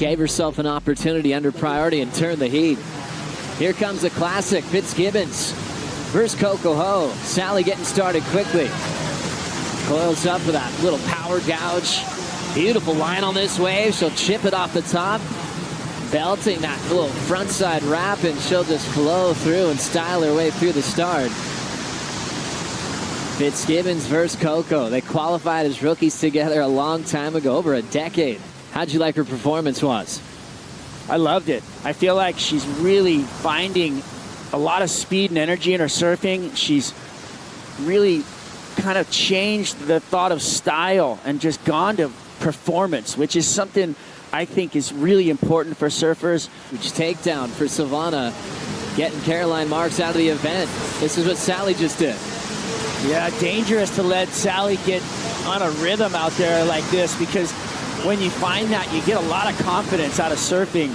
gave herself an opportunity under priority and turned the heat. Here comes a classic, Fitzgibbons versus Coco. Sally getting started quickly. Coils up for that little power gouge. Beautiful line on this wave. She'll chip it off the top. Belting that little frontside wrap, and she'll just flow through and style her way through the start. Fitzgibbons versus Coco. They qualified as rookies together a long time ago, over a decade. How'd you like her performance was? I loved it. I feel like she's really finding a lot of speed and energy in her surfing. She's really kind of changed the thought of style and just gone to performance, which is something I think is really important for surfers. Huge takedown for Savannah, getting Caroline Marks out of the event. This is what Sally just did. Yeah, dangerous to let Sally get on a rhythm out there like this, because when you find that, you get a lot of confidence out of surfing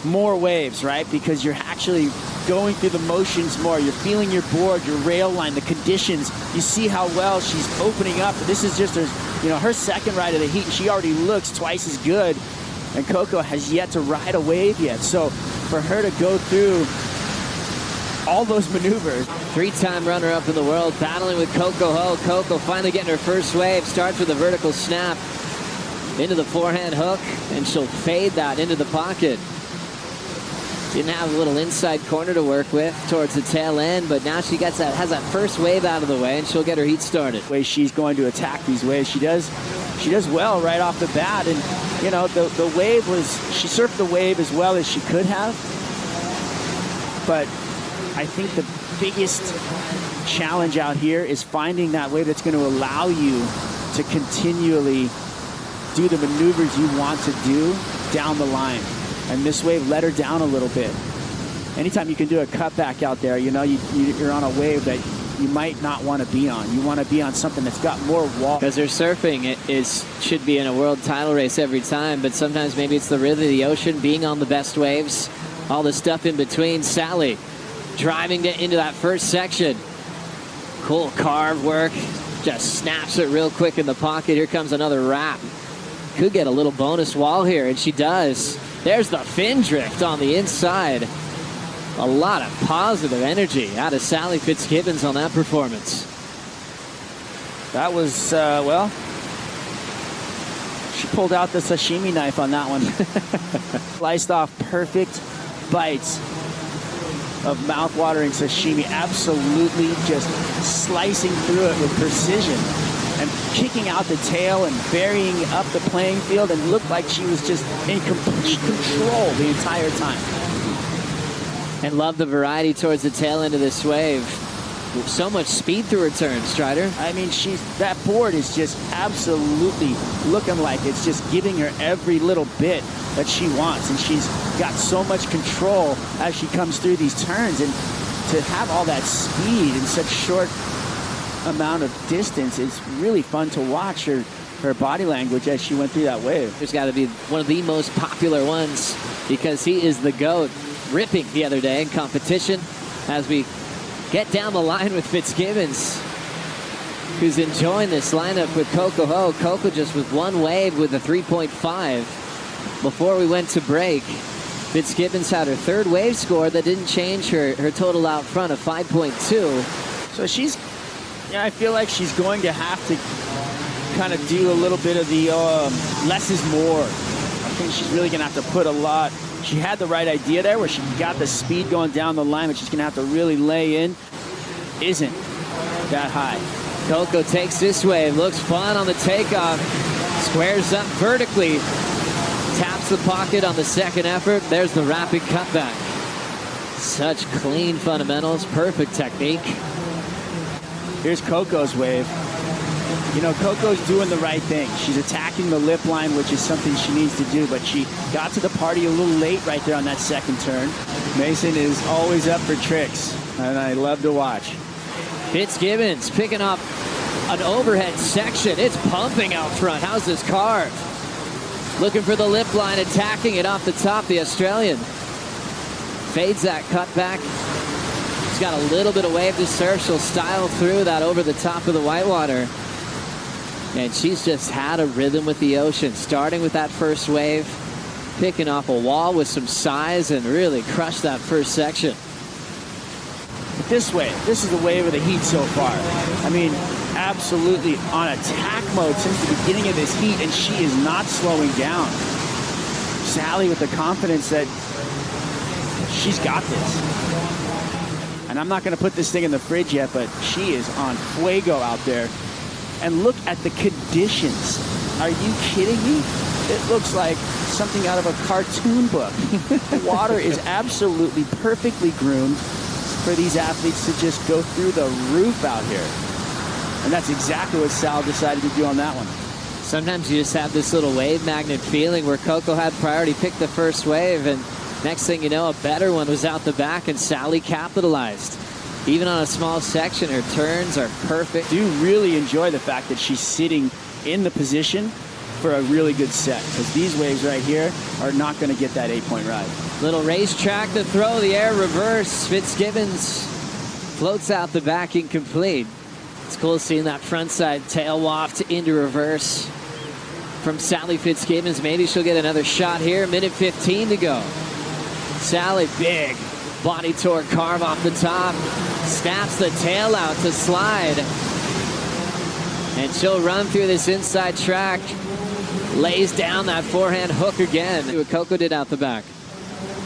more waves, right? Because you're actually going through the motions more. You're feeling your board, your rail line, the conditions. You see how well she's opening up. This is just her second ride of the heat, and she already looks twice as good. And Coco has yet to ride a wave yet. So for her to go through all those maneuvers. Three-time runner-up in the world, battling with Coco. Coco finally getting her first wave. Starts with a vertical snap into the forehand hook, and she'll fade that into the pocket. Didn't have a little inside corner to work with towards the tail end, but now she has that first wave out of the way, and she'll get her heat started. The way she's going to attack these waves, she does well right off the bat. And the wave she surfed the wave as well as she could have, but I think the biggest challenge out here is finding that wave that's going to allow you to continually do the maneuvers you want to do down the line. And this wave let her down a little bit. Anytime you can do a cutback out there, you're on a wave that you might not want to be on. You want to be on something that's got more wall. Because her surfing should be in a world title race every time, but sometimes maybe it's the rhythm of the ocean, being on the best waves, all the stuff in between. Sally driving into that first section. Cool carve work. Just snaps it real quick in the pocket. Here comes another wrap. Could get a little bonus wall here, and she does. There's the fin drift on the inside. A lot of positive energy out of Sally Fitzgibbons on that performance. That was, she pulled out the sashimi knife on that one. Sliced off perfect bites of mouth-watering sashimi. Absolutely just slicing through it with precision and kicking out the tail and burying up the playing field, and looked like she was just in complete control the entire time. And love the variety towards the tail end of this wave. So much speed through her turn, Strider. I mean, that board is just absolutely looking like it's just giving her every little bit that she wants, and she's got so much control as she comes through these turns. And to have all that speed in such short amount of distance, it's really fun to watch her body language as she went through that wave. There's got to be one of the most popular ones, because he is the GOAT. Ripping the other day in competition. As we get down the line with Fitzgibbons, who's enjoying this lineup with Coco. Coco just with one wave with a 3.5 before we went to break. Fitzgibbons had her third wave score that didn't change her total out front of 5.2. So I feel like she's going to have to kind of do a little bit of the less is more. I think she's really going to have to put a lot. She had the right idea there where she got the speed going down the line, but she's going to have to really lay in. Isn't that high. Coco takes this wave, looks fun on the takeoff, squares up vertically, taps the pocket on the second effort. There's the rapid cutback. Such clean fundamentals, perfect technique. Here's Coco's wave. Coco's doing the right thing. She's attacking the lip line, which is something she needs to do, but she got to the party a little late right there on that second turn. Mason is always up for tricks, and I love to watch. Fitzgibbons picking up an overhead section. It's pumping out front. How's this carve? Looking for the lip line, attacking it off the top, the Australian. Fades that cutback. She's got a little bit of wave to surf. She'll style through that over the top of the whitewater. And she's just had a rhythm with the ocean, starting with that first wave, picking off a wall with some size and really crushed that first section. But this is the wave of the heat so far. I mean, absolutely on attack mode since the beginning of this heat, and she is not slowing down. Sally with the confidence that she's got this. And I'm not going to put this thing in the fridge yet, but she is on fuego out there. And look at the conditions. Are you kidding me? It looks like something out of a cartoon book. The water is absolutely perfectly groomed for these athletes to just go through the roof out here. And that's exactly what Sal decided to do on that one. Sometimes you just have this little wave magnet feeling where Coco had priority, picked the first wave, and next thing you know, a better one was out the back, and Sally capitalized. Even on a small section, her turns are perfect. I do really enjoy the fact that she's sitting in the position for a really good set, because these waves right here are not going to get that 8-point ride. Little racetrack to throw, the air reverse. Fitzgibbons floats out the back incomplete. It's cool seeing that frontside tail waft into reverse from Sally Fitzgibbons. Maybe she'll get another shot here. Minute 15 to go. Sally, big body torque carve off the top. Snaps the tail out to slide. And she'll run through this inside track. Lays down that forehand hook again. See what Coco did out the back.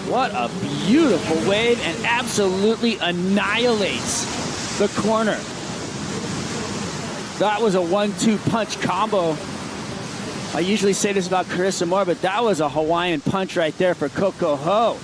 What a beautiful wave, and absolutely annihilates the corner. That was a 1-2 punch combo. I usually say this about Carissa Moore, but that was a Hawaiian punch right there for Coco Ho.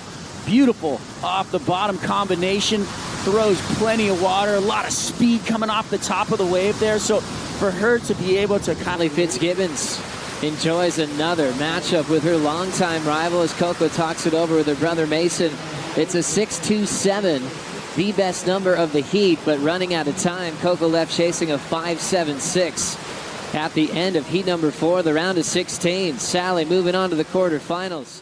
Beautiful off the bottom combination. Throws plenty of water, a lot of speed coming off the top of the wave there. So for her to be able to Sally Fitzgibbons enjoys another matchup with her longtime rival as Coco talks it over with her brother Mason. It's a 6-2-7. The best number of the heat, but running out of time. Coco left chasing a 5-7-6 at the end of heat number 4. The round is 16. Sally moving on to the quarterfinals.